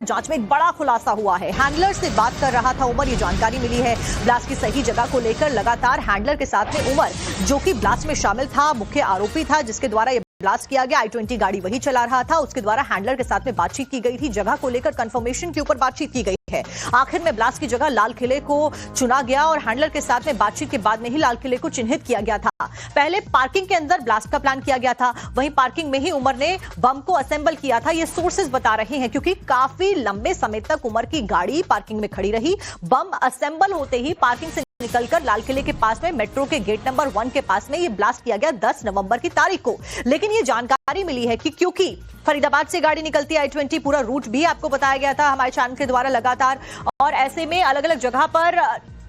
जांच में एक बड़ा खुलासा हुआ है। हैंडलर से बात कर रहा था उमर, ये जानकारी मिली है। ब्लास्ट की सही जगह को लेकर लगातार हैंडलर के साथ में उमर, जो कि ब्लास्ट में शामिल था, मुख्य आरोपी था जिसके द्वारा ये ब्लास्ट किया गया। i20 गाड़ी वही चला रहा था, उसके द्वारा हैंडलर के साथ में बातचीत की गई थी। जगह को लेकर कंफर्मेशन के ऊपर बातचीत की गई है। आखिर में ब्लास्ट की जगह लाल किले को चुना गया और हैंडलर के साथ में बातचीत के बाद में ही लाल किले को चिन्हित किया गया था। पहले पार्किंग के अंदर ब्लास्ट का प्लान किया गया था, वहीं पार्किंग में ही उमर ने बम को असेंबल किया था, ये सोर्सेज बता रहे हैं, क्योंकि काफी लंबे समय तक उमर की गाड़ी पार्किंग में खड़ी रही। बम असेंबल होते ही पार्किंग से निकलकर लाल किले के पास में मेट्रो के गेट नंबर 1 के पास में ये ब्लास्ट किया गया 10 नवंबर की तारीख को। लेकिन ये जानकारी मिली है कि क्योंकि फरीदाबाद से गाड़ी निकलती है i20, पूरा रूट भी आपको बताया गया था हमारे चैनल के द्वारा लगातार, और ऐसे में अलग अलग जगह पर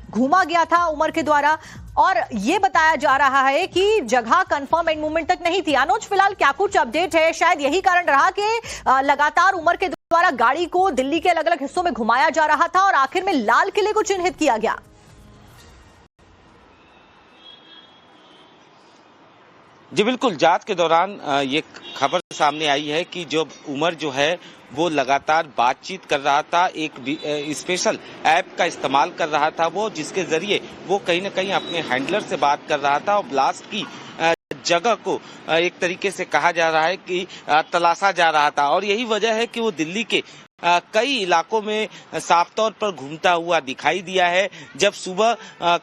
घूमा गया था उमर के द्वारा, और ये बताया जा रहा है कि जगह कंफर्म एंड मूवमेंट तक नहीं थी। अनुज, फिलहाल क्या कुछ अपडेट है? शायद यही कारण रहा कि लगातार उमर के द्वारा गाड़ी को दिल्ली के अलग अलग हिस्सों में घुमाया जा रहा था और आखिर में लाल किले को चिन्हित किया गया। जी बिल्कुल, जांच के दौरान ये खबर सामने आई है कि जो उमर जो है वो लगातार बातचीत कर रहा था, एक स्पेशल ऐप का इस्तेमाल कर रहा था वो, जिसके जरिए वो कहीं ना कहीं अपने हैंडलर से बात कर रहा था और ब्लास्ट की जगह को एक तरीके से कहा जा रहा है कि तलाशा जा रहा था। और यही वजह है कि वो दिल्ली के कई इलाकों में साफ तौर पर घूमता हुआ दिखाई दिया है। जब सुबह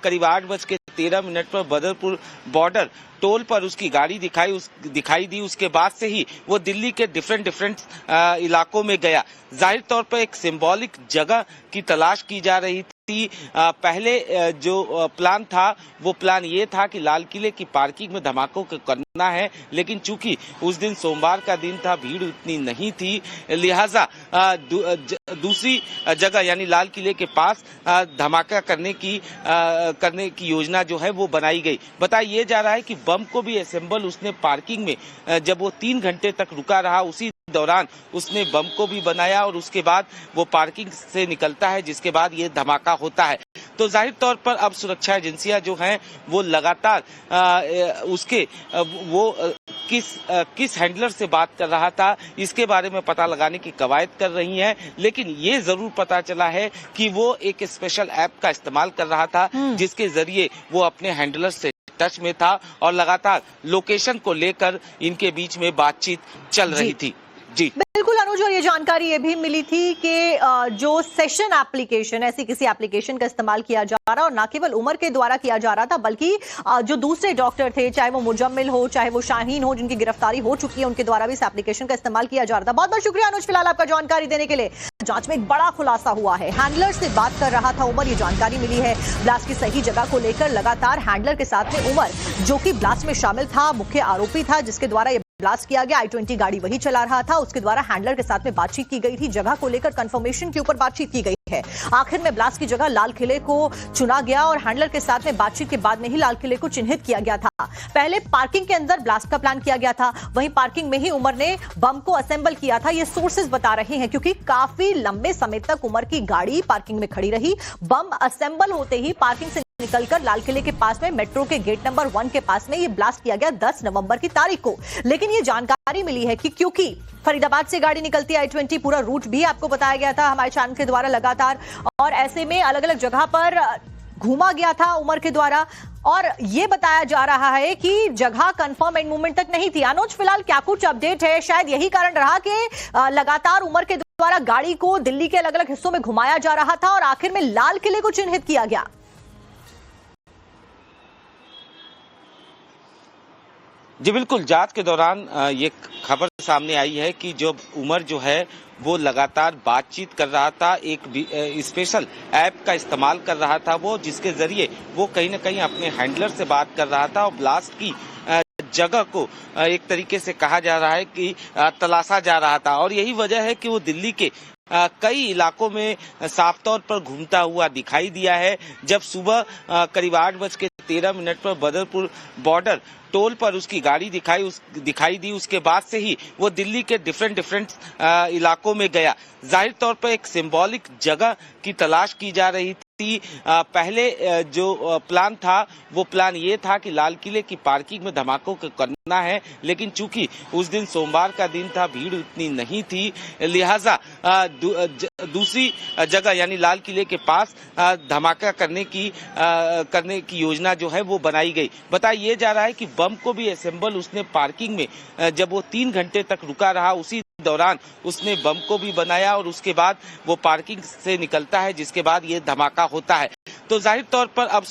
करीब 8:13 पर बदरपुर बॉर्डर टोल पर उसकी गाड़ी दिखाई दी, उसके बाद से ही वो दिल्ली के डिफरेंट इलाकों में गया। जाहिर तौर पर एक सिंबॉलिक जगह की तलाश की जा रही थी। पहले जो प्लान था वो प्लान ये था कि लाल किले की पार्किंग में धमाकों को करना है, लेकिन चूंकि उस दिन सोमवार का दिन था, भीड़ उतनी नहीं थी, लिहाजा दूसरी जगह यानी लाल किले के पास धमाका करने की योजना जो है वो बनाई गई। बताया ये जा रहा है कि बम को भी असेंबल उसने पार्किंग में जब वो 3 घंटे तक रुका रहा, उसी दौरान उसने बम को भी बनाया और उसके बाद वो पार्किंग से निकलता है, जिसके बाद ये धमाका होता है। तो जाहिर तौर पर अब सुरक्षा एजेंसियां जो हैं वो लगातार किस हैंडलर से बात कर रहा था इसके बारे में पता लगाने की कवायद कर रही हैं। लेकिन ये जरूर पता चला है कि वो एक स्पेशल ऐप का इस्तेमाल कर रहा था, जिसके जरिए वो अपने हैंडलर से टच में था और लगातार लोकेशन को लेकर इनके बीच में बातचीत चल रही थी। जी बिल्कुल अनुज, और ये जानकारी ये भी मिली थी कि जो सेशन एप्लीकेशन, ऐसी किसी एप्लीकेशन का इस्तेमाल किया जा रहा और ना केवल उमर के द्वारा किया जा रहा था, बल्कि जो दूसरे डॉक्टर थे, चाहे वो मुजम्मिल हो, चाहे वो शाहीन हो, जिनकी गिरफ्तारी हो चुकी है, उनके द्वारा भी इस एप्लीकेशन का इस्तेमाल किया जा रहा था। बहुत बहुत शुक्रिया अनुज, फिलहाल आपका जानकारी देने के लिए। जांच में एक बड़ा खुलासा हुआ है। हैंडलर से बात कर रहा था उमर, ये जानकारी मिली है। ब्लास्ट की सही जगह को लेकर लगातार हैंडलर के साथ में उमर, जो कि ब्लास्ट में शामिल था, मुख्य आरोपी था जिसके द्वारा ब्लास्ट किया गया। i20 गाड़ी वही चला रहा था, उसके द्वारा हैंडलर के साथ में बातचीत की गई थी। जगह को लेकर कंफर्मेशन के ऊपर बातचीत की गई है। आखिर में ब्लास्ट की जगह लाल किले को चुना गया और हैंडलर के साथ में बातचीत के बाद में ही लाल किले को चिन्हित किया गया था। पहले पार्किंग के अंदर ब्लास्ट का प्लान किया गया था, वहीं पार्किंग में ही उमर ने बम को असेंबल किया था, ये सोर्सेज बता रहे हैं, क्योंकि काफी लंबे समय तक उमर की गाड़ी पार्किंग में खड़ी रही। बम असेंबल होते ही पार्किंग से निकलकर लाल किले के पास में मेट्रो के गेट नंबर 1 के पास में ये ब्लास्ट किया गया 10 नवंबर की तारीख को। लेकिन ये जानकारी मिली है कि क्योंकि फरीदाबाद से गाड़ी निकलती है i20, पूरा रूट भी आपको बताया गया था हमारे चैनल के द्वारा लगातार, और ऐसे में अलग अलग जगह पर घूमा गया था उमर के द्वारा, और ये बताया जा रहा है कि जगह कंफर्म एंड मूवमेंट तक नहीं थी। अनुज, फिलहाल क्या कुछ अपडेट है? शायद यही कारण रहा कि लगातार उमर के द्वारा गाड़ी को दिल्ली के अलग अलग हिस्सों में घुमाया जा रहा था और आखिर में लाल किले को चिन्हित किया गया। जी बिल्कुल, जांच के दौरान ये खबर सामने आई है कि जो उमर जो है वो लगातार बातचीत कर रहा था, एक स्पेशल ऐप का इस्तेमाल कर रहा था वो, जिसके जरिए वो कहीं ना कहीं अपने हैंडलर से बात कर रहा था और ब्लास्ट की जगह को एक तरीके से कहा जा रहा है कि तलाशा जा रहा था। और यही वजह है कि वो दिल्ली के कई इलाकों में साफ तौर पर घूमता हुआ दिखाई दिया है। जब सुबह करीब 8:13 पर बदरपुर बॉर्डर टोल पर उसकी गाड़ी दिखाई दी, उसके बाद से ही वो दिल्ली के डिफरेंट इलाकों में गया। जाहिर तौर पर एक सिंबॉलिक जगह की तलाश की जा रही थी। पहले जो प्लान था वो प्लान ये था कि लाल किले की पार्किंग में धमाकों को करना है, लेकिन चूंकि उस दिन सोमवार का दिन था, भीड़ उतनी नहीं थी, लिहाजा दूसरी जगह यानी लाल किले के पास धमाका करने की योजना जो है वो बनाई गई। बताया ये जा रहा है कि बम को भी असेंबल उसने पार्किंग में, जब वो 3 घंटे तक रुका रहा उसी दौरान उसने बम को भी बनाया और उसके बाद वो पार्किंग से निकलता है, जिसके बाद ये धमाका होता है। तो जाहिर तौर पर अब